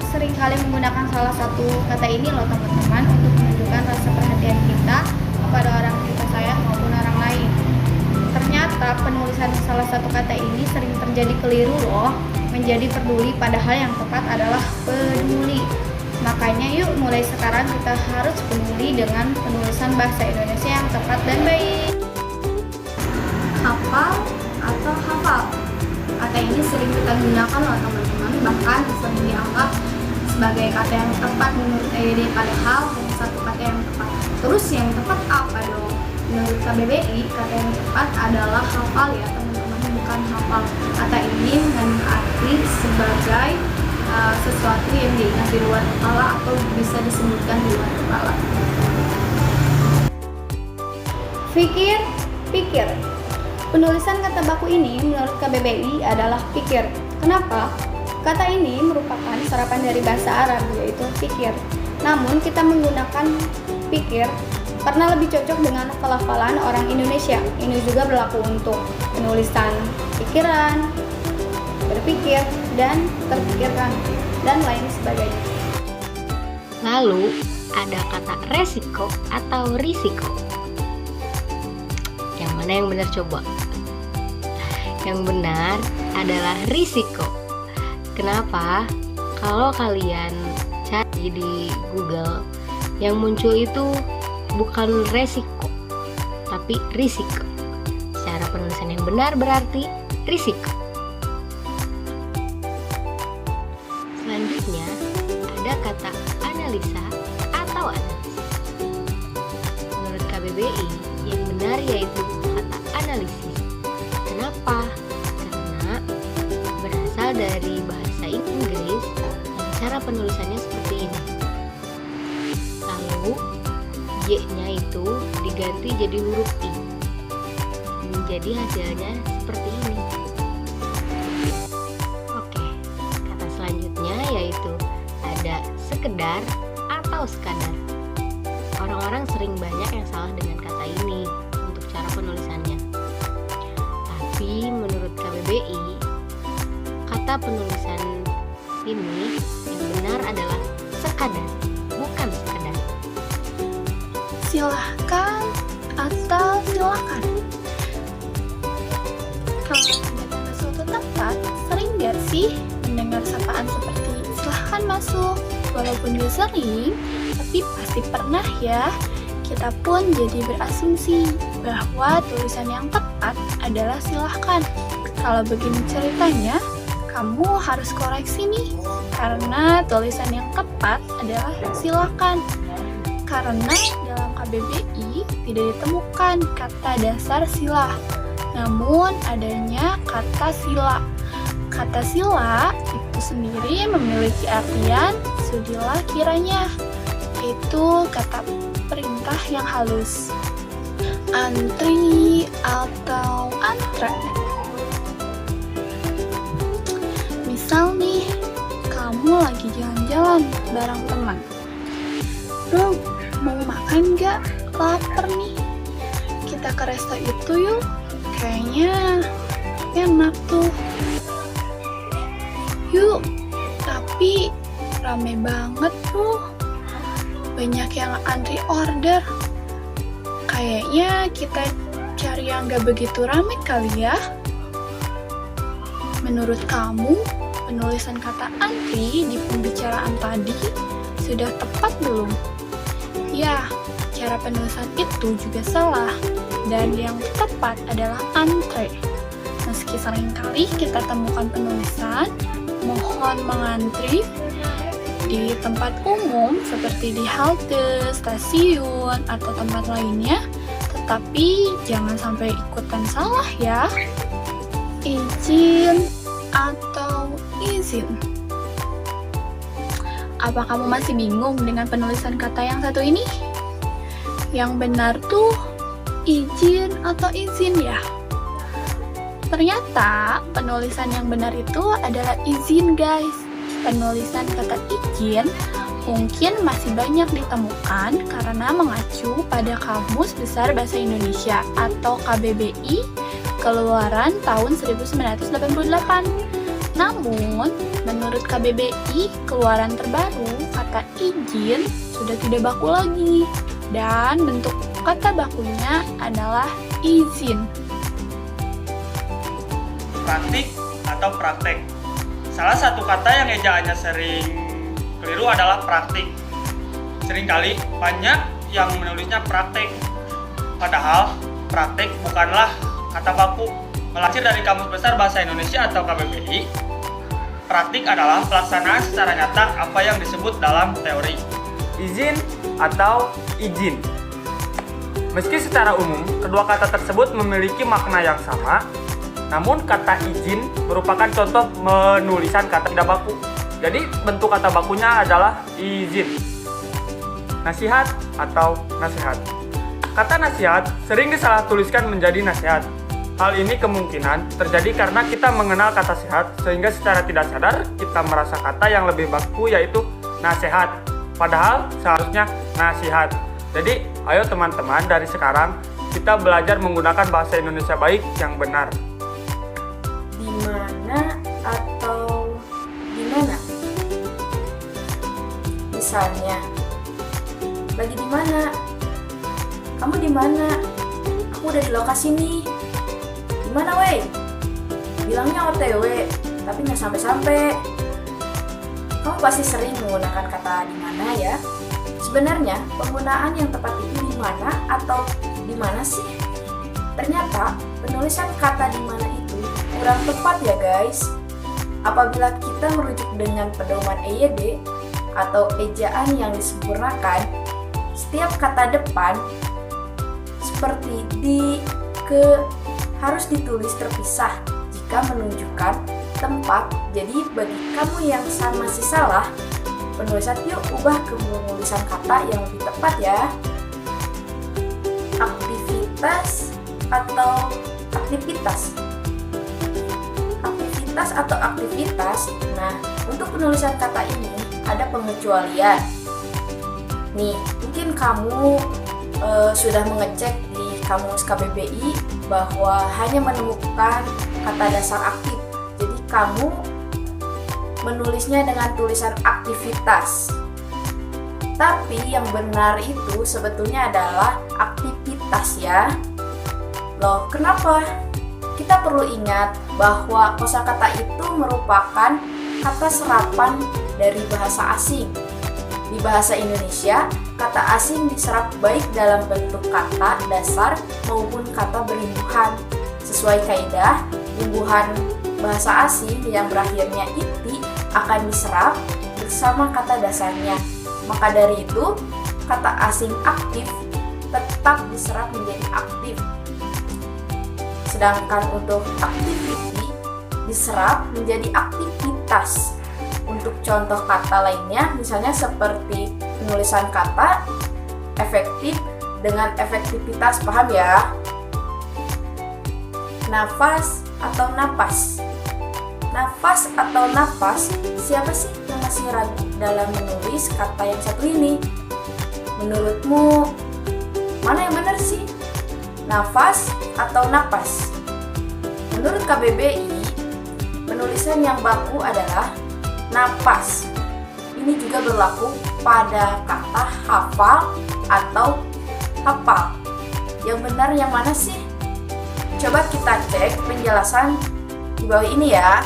seringkali menggunakan salah satu kata ini loh teman-teman untuk menunjukkan rasa perhatian kita kepada orang yang kita sayang maupun orang lain. Ternyata penulisan salah satu kata ini sering terjadi keliru loh, menjadi peduli padahal yang tepat adalah peduli. Makanya yuk mulai sekarang kita harus peduli dengan penulisan bahasa Indonesia yang tepat dan baik. Hafal atau hafal. Kata ini sering kita gunakan loh teman-teman, bahkan sering dianggap sebagai kata yang tepat menurut EYD, padahal hanya satu kata yang tepat. Terus yang tepat apa dong? Menurut KBBI, kata yang tepat adalah hafal ya teman-teman, bukan hafal. Kata ini mengandung arti sebagai sesuatu yang diingat di luar kepala atau bisa disebutkan di luar kepala. Pikir, pikir. Penulisan kata baku ini menurut KBBI adalah pikir. Kenapa? Kata ini merupakan serapan dari bahasa Arab yaitu pikir. Namun kita menggunakan pikir karena lebih cocok dengan pelafalan orang Indonesia. Ini juga berlaku untuk penulisan pikiran, berpikir, dan terpikirkan, dan lain sebagainya. Lalu ada kata resiko atau risiko. Yang mana yang benar coba? Yang benar adalah risiko. Kenapa? Kalau kalian cari di Google, yang muncul itu bukan resiko, tapi risiko. Cara penulisan yang benar berarti risiko. Selanjutnya ada kata analisa atau analisis. Menurut KBBI, yang benar yaitu kata analisis. Kenapa? Karena berasal dari bahasa Inggris dan cara penulisannya seperti ini. Lalu Y-nya itu diganti jadi huruf I. Menjadi hasilnya seperti ini. Oke, kata selanjutnya yaitu ada sekedar atau sekadar. Orang-orang sering banyak yang salah dengan kata ini untuk cara penulisannya. Tapi menurut KBBI, kata penulisan ini yang benar adalah sekadar, bukan sekadar. Silahkan atau silakan. Kalau mendengar suatu tempat, sering gak sih mendengar sapaan seperti silahkan masuk? Walaupun gak sering, tapi pasti pernah ya. Kita pun jadi berasumsi bahwa tulisan yang tepat adalah silahkan. Kalau begini ceritanya, kamu harus koreksi nih, karena tulisan yang tepat adalah silakan. Karena dalam KBBI tidak ditemukan kata dasar sila, namun adanya kata sila. Kata sila itu sendiri memiliki artian sudilah kiranya, itu kata perintah yang halus. Antri atau antre. Misal nih, kamu lagi jalan-jalan bareng teman. Bro, mau makan gak? Lapar nih. Kita ke resto itu yuk. Kayaknya enak tuh. Yuk, tapi rame banget bro. Banyak yang antri order. Kayaknya kita cari yang gak begitu rame kali ya. Menurut kamu, penulisan kata antri di pembicaraan tadi sudah tepat belum? Ya, cara penulisan itu juga salah, dan yang tepat adalah antre. Meski seringkali kita temukan penulisan mohon mengantri di tempat umum seperti di halte, stasiun, atau tempat lainnya, tetapi jangan sampai ikutan salah ya. Izin atau izin. Apa kamu masih bingung dengan penulisan kata yang satu ini? Yang benar tuh izin atau izin ya? Ternyata penulisan yang benar itu adalah izin guys. Penulisan kata izin mungkin masih banyak ditemukan karena mengacu pada Kamus Besar Bahasa Indonesia atau KBBI keluaran tahun 1988. Namun, menurut KBBI, keluaran terbaru kata izin sudah tidak baku lagi dan bentuk kata bakunya adalah izin. Praktik atau praktek. Salah satu kata yang ejaannya sering keliru adalah praktik. Seringkali banyak yang menulisnya praktek. Padahal praktek bukanlah kata baku. Melansir dari Kamus Besar Bahasa Indonesia atau KBBI, praktik adalah pelaksanaan secara nyata apa yang disebut dalam teori. Izin atau izin. Meski secara umum kedua kata tersebut memiliki makna yang sama, namun kata izin merupakan contoh penulisan kata tidak baku. Jadi bentuk kata bakunya adalah izin. Nasihat atau nasihat. Kata nasihat sering disalah tuliskan menjadi nasihat. Hal ini kemungkinan terjadi karena kita mengenal kata sehat sehingga secara tidak sadar kita merasa kata yang lebih baku yaitu nasihat. Padahal seharusnya nasihat. Jadi ayo teman-teman dari sekarang kita belajar menggunakan bahasa Indonesia baik yang benar. Di mana atau di mana? Misalnya, lagi di mana? Kamu di mana? Aku udah di lokasi nih. Di mana weh? Bilangnya OTW, tapi nggak sampai-sampai. Kamu pasti sering menggunakan kata di mana ya? Sebenarnya penggunaan yang tepat itu di mana atau di mana sih? Ternyata penulisan kata di mana itu kurang tepat ya guys. Apabila kita merujuk dengan pedoman EYD atau ejaan yang disempurnakan, setiap kata depan seperti di, ke, harus ditulis terpisah jika menunjukkan tempat. Jadi bagi kamu yang masih salah, penulisan yuk ubah ke penulisan kata yang lebih tepat ya. Aktivitas atau aktivitas. Aktivitas atau aktivitas. Nah, untuk penulisan kata ini ada pengecualian. Nih, mungkin kamu sudah mengecek di Kamus KBBI bahwa hanya menemukan kata dasar aktif. Jadi kamu menulisnya dengan tulisan aktivitas. Tapi yang benar itu sebetulnya adalah aktivitas ya. Loh, kenapa? Kita perlu ingat bahwa kosakata itu merupakan kata serapan dari bahasa asing. Di bahasa Indonesia, kata asing diserap baik dalam bentuk kata dasar maupun kata berimbuhan. Sesuai kaidah, imbuhan bahasa asing yang berakhirnya iti akan diserap bersama kata dasarnya. Maka dari itu, kata asing aktif tetap diserap menjadi aktif. Sedangkan untuk activity diserap menjadi aktivitas. Untuk contoh kata lainnya, misalnya seperti penulisan kata efektif dengan efektivitas, paham ya? Nafas atau napas. Nafas atau napas, siapa sih yang masih ragu dalam menulis kata yang satu ini? Menurutmu, mana yang benar sih? Nafas atau napas? Menurut KBBI, penulisan yang baku adalah napas. Ini juga berlaku pada kata hafal atau hafal. Yang benar yang mana sih? Coba kita cek penjelasan di bawah ini ya.